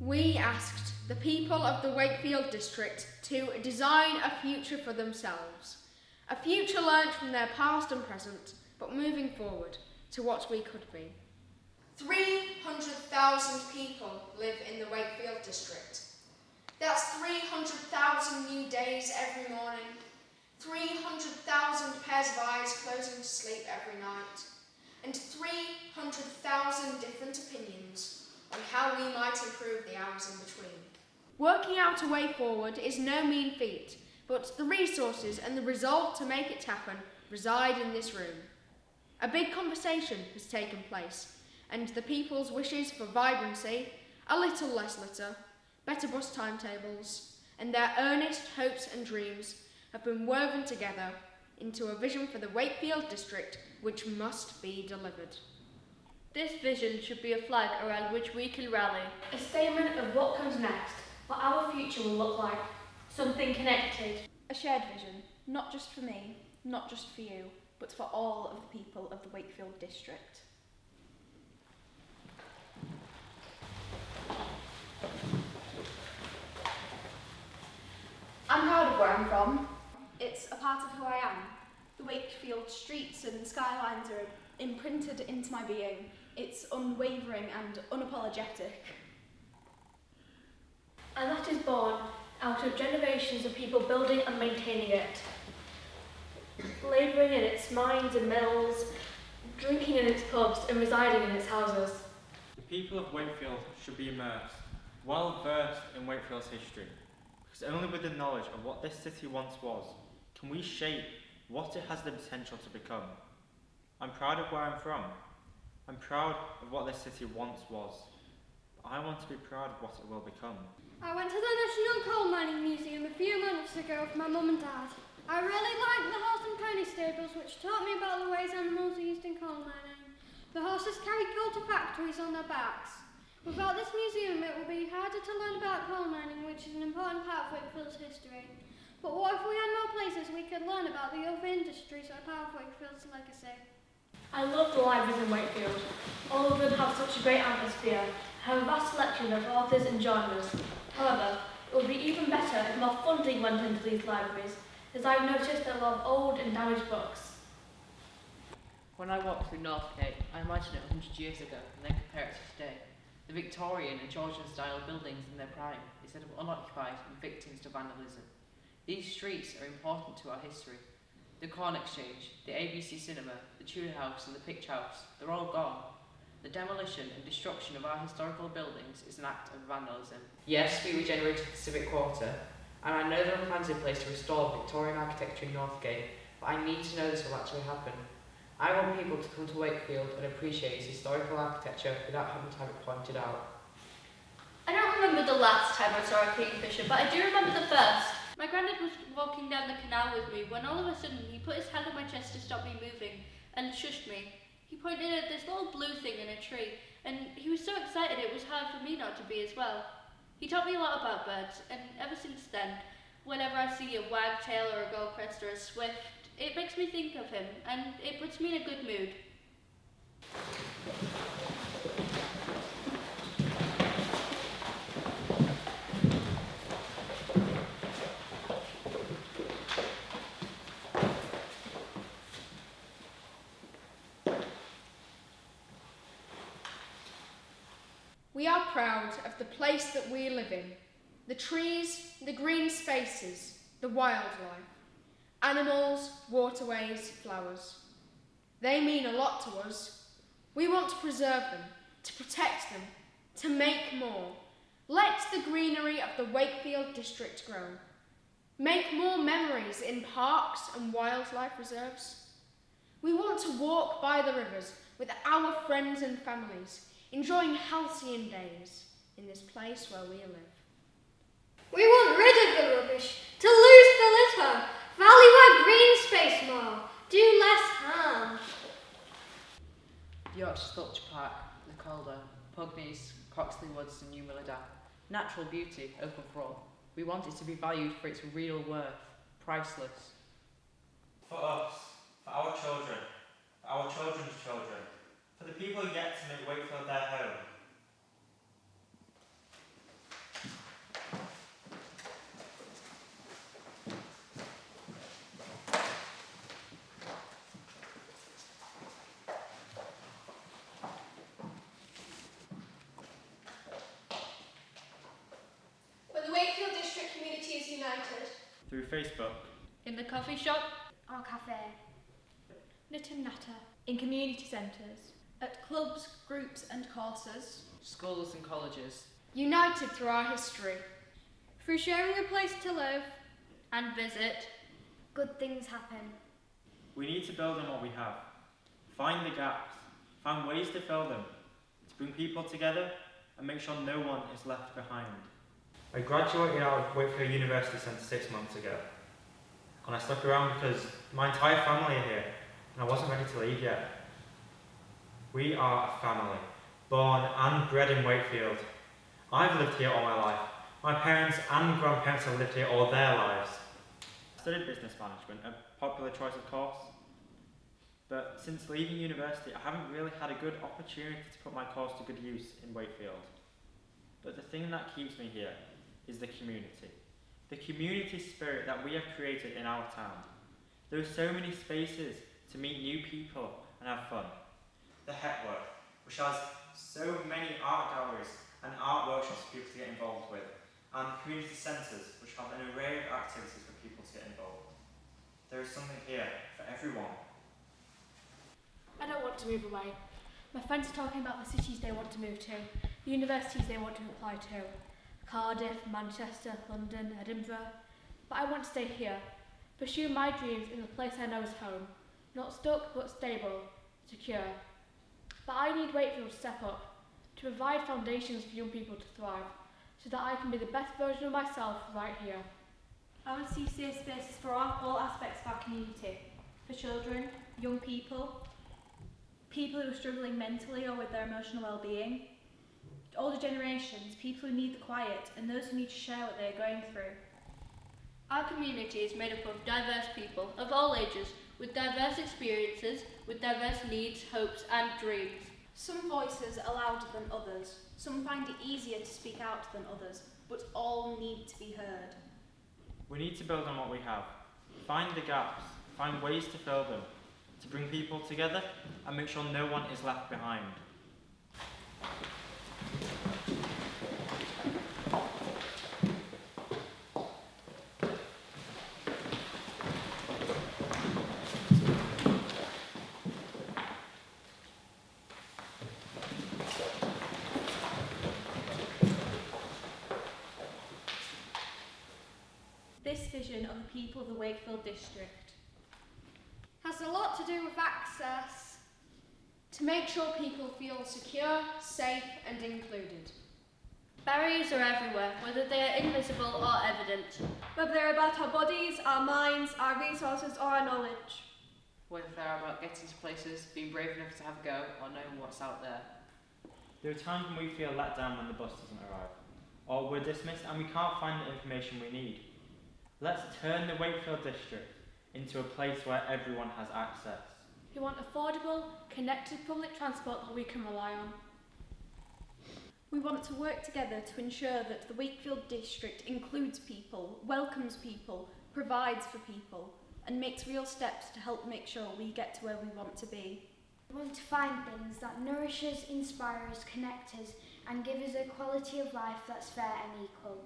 We asked the people of the Wakefield district to design a future for themselves. A future learnt from their past and present, but moving forward to what we could be. 300,000 people live in the Wakefield district. That's 300,000 new days every morning, 300,000 pairs of eyes closing to sleep every night, and 300,000 different opinions on how we might improve the hours in between. Working out a way forward is no mean feat, but the resources and the resolve to make it happen reside in this room. A big conversation has taken place, and the people's wishes for vibrancy, a little less litter, better bus timetables, and their earnest hopes and dreams have been woven together into a vision for the Wakefield district which must be delivered. This vision should be a flag around which we can rally. A statement of what comes next, what our future will look like. Something connected. A shared vision, not just for me, not just for you, but for all of the people of the Wakefield district. I'm proud of where I'm from. It's a part of who I am. The Wakefield streets and skylines are imprinted into my being. It's unwavering and unapologetic. And that is born out of generations of people building and maintaining it. Labouring in its mines and mills, drinking in its pubs and residing in its houses. The people of Wakefield should be immersed, well versed in Wakefield's history, because only with the knowledge of what this city once was can we shape what it has the potential to become. I'm proud of where I'm from. I'm proud of what this city once was. But I want to be proud of what it will become. I went to the National Coal Mining Museum a few months ago with my mum and dad. I really liked the horse and pony stables, which taught me about the ways animals are used in coal mining. The horses carry coal to factories on their backs. Without this museum, it will be harder to learn about coal mining, which is an important part of Wakefield's history. But what if we had more places we could learn about the other industries that are part of Wakefield's legacy? I love the libraries in Wakefield. All of them have such a great atmosphere, have a vast selection of authors and genres. However, it would be even better if more funding went into these libraries, as I've noticed a lot of old and damaged books. When I walk through Northgate, I imagine it 100 years ago and then compare it to today. The Victorian and Georgian style buildings in their prime, instead of unoccupied and victims to vandalism. These streets are important to our history. The Corn Exchange, the ABC Cinema, the Tudor House and the Picture House, they're all gone. The demolition and destruction of our historical buildings is an act of vandalism. Yes, we regenerated the Civic Quarter, and I know there are plans in place to restore Victorian architecture in Northgate, but I need to know this will actually happen. I want people to come to Wakefield and appreciate its historical architecture without having to have it pointed out. I don't remember the last time I saw a kingfisher, but I do remember the first. My granddad was walking down the canal with me when all of a sudden he put his hand on my chest to stop me moving and shushed me. He pointed at this little blue thing in a tree, and he was so excited it was hard for me not to be as well. He taught me a lot about birds, and ever since then, whenever I see a wagtail or a goldcrest or a swift, it makes me think of him, and it puts me in a good mood. We are proud of the place that we live in, the trees, the green spaces, the wildlife, animals, waterways, flowers. They mean a lot to us. We want to preserve them, to protect them, to make more. Let the greenery of the Wakefield district grow. Make more memories in parks and wildlife reserves. We want to walk by the rivers with our friends and families, enjoying halcyon days in this place where we live. We want rid of the rubbish, to lose the litter, value our green space more, do less harm. The Yorkshire Sculpture Park, the Calder, Pugneys, Coxley Woods and New Millerdale. Natural beauty, open for all. We want it to be valued for its real worth, priceless. For us, for our children, for our children's children, for the people yet to make Wakefield their home. through Facebook, in the coffee shop, Or cafe. Knit and natter. In community centres, at clubs, groups and courses, Schools and colleges. United through our history. Through sharing a place to live. and visit. Good things happen. we need to build on what we have. Find the gaps, find ways to fill them, to bring people together and make sure no one is left behind. I graduated out of Wakefield University Centre 6 months ago, and I stuck around because my entire family are here, and I wasn't ready to leave yet. We are a family, born and bred in Wakefield. I've lived here all my life. My parents and grandparents have lived here all their lives. I studied business management, a popular choice of course. But since leaving university, I haven't really had a good opportunity to put my course to good use in Wakefield. But the thing that keeps me here is the community. The community spirit that we have created in our town. There are so many spaces to meet new people and have fun. The Hepworth, which has so many art galleries and art workshops for people to get involved with, and community centres, which have an array of activities for people to get involved. There is something here for everyone. I don't want to move away. My friends are talking about the cities they want to move to, the universities they want to apply to. Cardiff, Manchester, London, Edinburgh. But I want to stay here, pursue my dreams in the place I know is home. Not stuck, but stable, secure. But I need Wakefield to step up, to provide foundations for young people to thrive, so that I can be the best version of myself right here. I want to see safe spaces for all aspects of our community. For children, young people, people who are struggling mentally or with their emotional well-being, older generations, people who need the quiet, and those who need to share what they are going through. Our community is made up of diverse people of all ages, with diverse experiences, with diverse needs, hopes and dreams. Some voices are louder than others. Some find it easier to speak out than others, but all need to be heard. We need to build on what we have. Find the gaps, find ways to fill them, to bring people together and make sure no one is left behind. This vision of the people of the Wakefield district. Has a lot to do with access. To make sure people feel secure, safe and included. Barriers are everywhere, whether they are invisible or evident. Whether they're about our bodies, our minds, our resources, or our knowledge. Whether they're about getting to places, being brave enough to have a go, or knowing what's out there. There are times when we feel let down when the bus doesn't arrive, or we're dismissed and we can't find the information we need. Let's turn the Wakefield district into a place where everyone has access. We want affordable, connected public transport that we can rely on. We want to work together to ensure that the Wakefield district includes people, welcomes people, provides for people, and makes real steps to help make sure we get to where we want to be. We want to find things that nourish us, inspire us, connect us, and give us a quality of life that's fair and equal.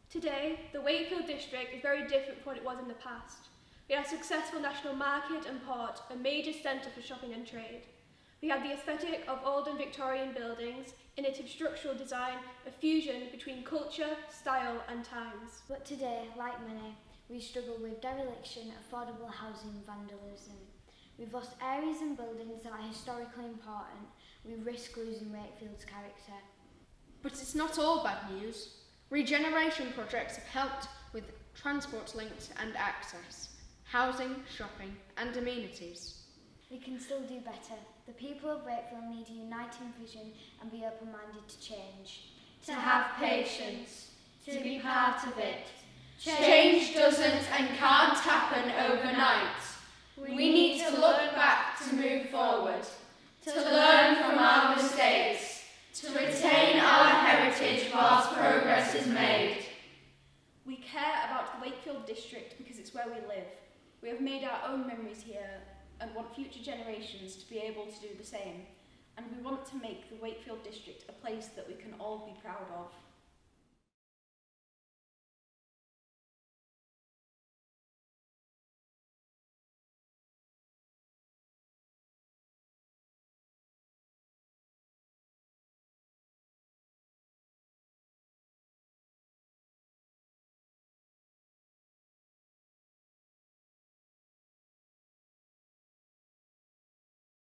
Today, the Wakefield district is very different from what it was in the past. We have a successful national market and port, a major centre for shopping and trade. We have the aesthetic of old and Victorian buildings, innovative structural design, a fusion between culture, style and times. But today, like many, we struggle with dereliction, affordable housing, vandalism. We've lost areas and buildings that are historically important. We risk losing Wakefield's character. But it's not all bad news. Regeneration projects have helped with transport links and access, housing, shopping and amenities. We can still do better. The people of Wakefield need a uniting vision and be open-minded to change. To have patience, to be part of it. Change doesn't and can't happen overnight. We need to look back to move forward, to learn from our mistakes, to retain our heritage whilst progress is made. We care about the Wakefield district because it's where we live. We have made our own memories here and want future generations to be able to do the same. And we want to make the Wakefield district a place that we can all be proud of.